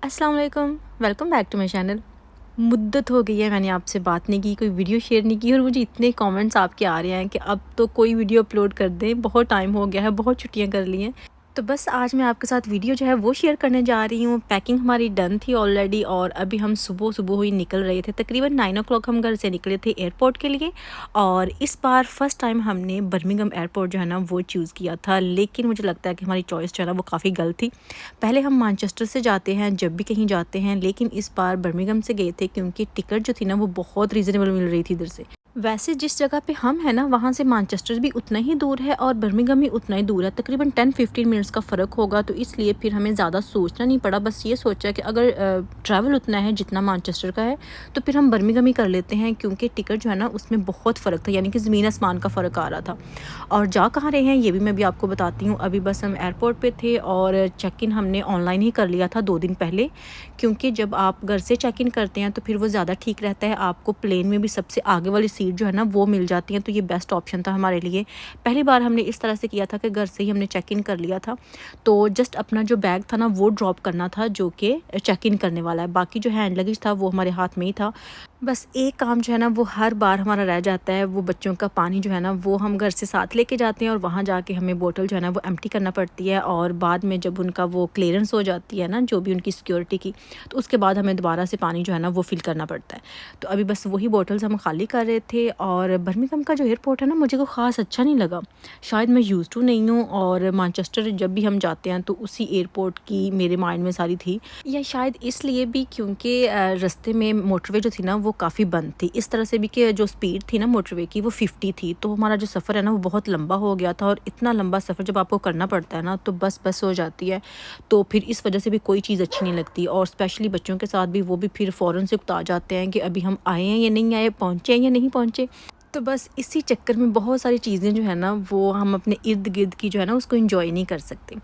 अस्सलाम वालेकुम, welcome back to my channel. मुद्दत हो गई है मैंने आपसे बात नहीं की, कोई वीडियो शेयर नहीं की और मुझे इतने कमेंट्स आपके आ रहे हैं कि अब तो कोई वीडियो अपलोड कर दें, बहुत टाइम हो गया है, बहुत छुट्टियां कर ली हैं। तो बस आज मैं आपके साथ वीडियो जो है वो शेयर करने जा रही हूँ। पैकिंग हमारी डन थी ऑलरेडी और अभी हम सुबह सुबह ही निकल रहे थे। तकरीबन 9 ओ क्लॉक हम घर से निकले थे एयरपोर्ट के लिए। और इस बार फर्स्ट टाइम हमने बर्मिंघम एयरपोर्ट जो है ना वो चूज़ किया था, लेकिन मुझे लगता है कि हमारी चॉइस जो है ना वो काफ़ी गलत थी। पहले हम मैनचेस्टर से जाते हैं जब भी कहीं जाते हैं, लेकिन इस बार बर्मिंघम से गए थे क्योंकि टिकट जो थी ना वो बहुत रीज़नेबल मिल रही थी इधर से। वैसे जिस जगह पे हम हैं ना वहाँ से मैनचेस्टर भी उतना ही दूर है और बर्मिंघम भी उतना ही दूर है, तकरीबन 10-15 मिनट्स का फ़र्क होगा। तो इसलिए फिर हमें ज़्यादा सोचना नहीं पड़ा, बस ये सोचा कि अगर ट्रैवल उतना है जितना मैनचेस्टर का है तो फिर हम बर्मिंघम ही कर लेते हैं, क्योंकि टिकट जो है ना उसमें बहुत फ़र्क था, यानी कि ज़मीन आसमान का फ़र्क आ रहा था। और जा कहाँ रहे हैं ये भी मैं भी आपको बताती हूँ। अभी बस हम एयरपोर्ट पे थे और चेक इन हमने ऑनलाइन ही कर लिया था 2 दिन पहले, क्योंकि जब आप घर से चेक इन करते हैं तो फिर वो ज़्यादा ठीक रहता है। आपको प्लेन में भी सबसे आगे वाली सीट जो है ना वो मिल जाती है, तो ये बेस्ट ऑप्शन था हमारे लिए। पहली बार हमने इस तरह से किया था कि घर से ही हमने चेक इन कर लिया था, तो जस्ट अपना जो बैग था ना वो ड्रॉप करना था जो कि चेक इन करने वाला है, बाकी जो हैंड लगेज था वो हमारे हाथ में ही था। बस एक काम जो है ना वो हर बार हमारा रह जाता है, वो बच्चों का पानी जो है ना वो हम घर से साथ लेके जाते हैं और वहाँ जाके हमें बोतल जो है ना वो एम्प्टी करना पड़ती है। और बाद में जब उनका वो क्लियरेंस हो जाती है ना, जो भी उनकी सिक्योरिटी की, तो उसके बाद हमें दोबारा से पानी जो है ना वो फिल करना पड़ता है। तो अभी बस वही बोतल्स हम खाली कर रहे थे। और बर्मिंघम का जो एयरपोर्ट है ना मुझे को ख़ास अच्छा नहीं लगा, शायद मैं यूज़ टू नहीं हूँ। और मैनचेस्टर जब भी हम जाते हैं तो उसी एयरपोर्ट की मेरे माइंड में सारी थी, या शायद इसलिए भी क्योंकि रास्ते में मोटरवे जो थी ना वो काफ़ी बंद थी, इस तरह से भी कि जो स्पीड थी ना मोटरवे की वो 50 थी, तो हमारा जो सफ़र है ना वो बहुत लंबा हो गया था। और इतना लंबा सफ़र जब आपको करना पड़ता है ना तो बस हो जाती है, तो फिर इस वजह से भी कोई चीज़ अच्छी नहीं लगती। और स्पेशली बच्चों के साथ भी, वो भी फिर फ़ौरन से उकता जाते हैं कि अभी हम आए हैं या नहीं आए, पहुँचे हैं या नहीं पहुँचे। तो बस इसी चक्कर में बहुत सारी चीज़ें जो है ना वो हम अपने इर्द गिर्द की जो है ना उसको एंजॉय नहीं कर सकते।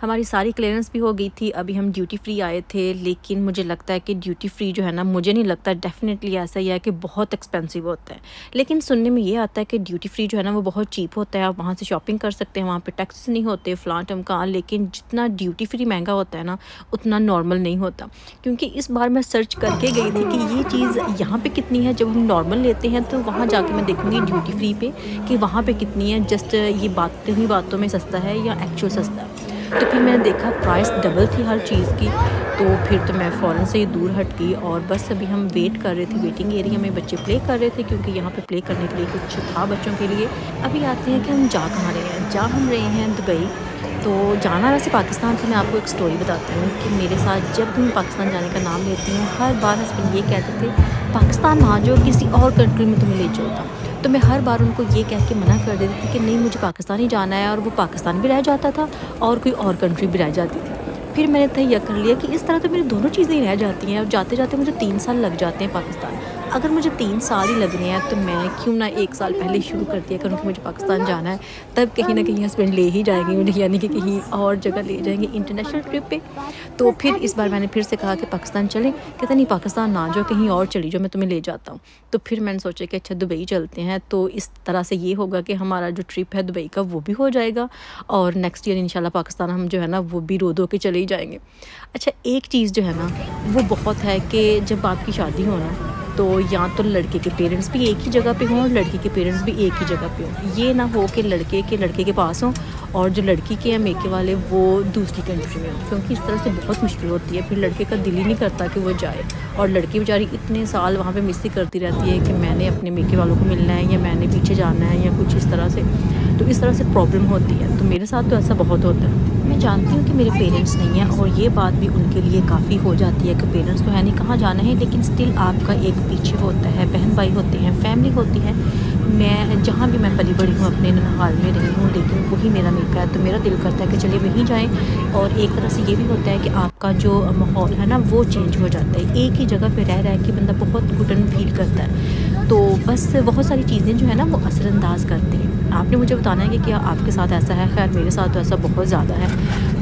हमारी सारी क्लियरेंस भी हो गई थी, अभी हम ड्यूटी फ्री आए थे, लेकिन मुझे लगता है कि ड्यूटी फ्री जो है ना, मुझे नहीं लगता, डेफिनेटली ऐसा ही है कि बहुत एक्सपेंसिव होता है। लेकिन सुनने में ये आता है कि ड्यूटी फ्री जो है ना वो बहुत चीप होता है, आप वहाँ से शॉपिंग कर सकते हैं, वहाँ पे टैक्सेस नहीं होते फ़लाँ ढमकान। लेकिन जितना ड्यूटी फ्री महंगा होता है ना उतना नॉर्मल नहीं होता, क्योंकि इस बार मैं सर्च करके गई थी कि ये चीज़ यहाँ पे कितनी है। जब हम नॉर्मल लेते हैं तो वहाँ जाके मैं देखूँगी ड्यूटी फ्री पे कि वहाँ पे कितनी है। जस्ट ये बातें ही बातों में सस्ता है या एक्चुअल सस्ता है। तो फिर मैंने देखा प्राइस डबल थी हर चीज़ की, तो फिर तो मैं फ़ौरन से ही दूर हट गई। और बस अभी हम वेट कर रहे थे, वेटिंग एरिया में बच्चे प्ले कर रहे थे, क्योंकि यहाँ पे प्ले करने के लिए कुछ था बच्चों के लिए। अभी आते हैं कि हम जा कहाँ रहे हैं। जा हम रहे हैं दुबई। तो जाना वैसे पाकिस्तान से, मैं आपको एक स्टोरी बताती हूँ कि मेरे साथ जब भी मैं पाकिस्तान जाने का नाम लेती हूँ, हर बार हस्बैंड ये कहते थे पाकिस्तान ना जाओ, किसी और कंट्री में तुम्हें ले चलता। तो मैं हर बार उनको ये कह के मना कर देती थी कि नहीं, मुझे पाकिस्तान ही जाना है, और वो पाकिस्तान भी रह जाता था और कोई और कंट्री भी रह जाती थी। फिर मैंने तय कर लिया कि इस तरह तो मेरी दोनों चीज़ें रह जाती हैं, और जाते जाते मुझे 3 साल लग जाते हैं पाकिस्तान। अगर मुझे 3 साल ही लग रहे हैं तो मैं क्यों ना 1 साल पहले शुरू कर दिया करूँ कि मुझे पाकिस्तान जाना है। तब कहीं ना कहीं हस्बैंड ले ही जाएंगे मुझे, यानी कि कहीं और जगह ले जाएंगे इंटरनेशनल ट्रिप पे। तो फिर इस बार मैंने फिर से कहा कि पाकिस्तान चलें, कहता नहीं पाकिस्तान ना जाओ, कहीं और चली जाओ, मैं तुम्हें ले जाता हूँ। तो फिर मैंने सोचा कि अच्छा दुबई चलते हैं। तो इस तरह से ये होगा कि हमारा जो ट्रिप है दुबई का वो भी हो जाएगा, और नेक्स्ट ईयर इंशाल्लाह पाकिस्तान हम जो है ना वो भी रो धो के चले ही जाएंगे। अच्छा, एक चीज़ जो है ना वो बहुत है कि जब आपकी शादी हो ना, तो या तो लड़के के पेरेंट्स भी एक ही जगह पे हों और लड़की के पेरेंट्स भी एक ही जगह पे हों। ये ना हो कि लड़के के पास हों और जो लड़की के हैं मेके वाले वो दूसरी कंट्री में हों, क्योंकि इस तरह से बहुत मुश्किल होती है। फिर लड़के का दिल ही नहीं करता कि वो जाए, और लड़की बेचारी इतने साल वहाँ पे मिस ही करती रहती है कि मैंने अपने मेके वालों को मिलना है, या मैंने पीछे जाना है, या कुछ इस तरह से। तो इस तरह से प्रॉब्लम होती है। तो मेरे साथ तो ऐसा बहुत होता है। मैं जानती हूँ कि मेरे पेरेंट्स नहीं हैं, और ये बात भी उनके लिए काफ़ी हो जाती है कि पेरेंट्स तो है नहीं, कहाँ जाना है, लेकिन स्टिल आपका एक पीछे होता है, बहन भाई होते हैं, फैमिली होती है। मैं जहाँ भी मैं पली बड़ी हूँ अपने ननिहाल में रही हूँ, लेकिन वही मेरा मेका है, तो मेरा दिल करता है कि चलिए वहीं जाएँ। और एक तरह से ये भी होता है कि आपका जो माहौल है ना वो चेंज हो जाता है, एक ही जगह पे रह के बंदा बहुत घुटन फील करता है। तो बस बहुत सारी चीज़ें जो है ना वो असरअंदाज करती हैं। आपने मुझे बताना है कि क्या आपके साथ ऐसा है। खैर मेरे साथ तो ऐसा बहुत ज़्यादा है।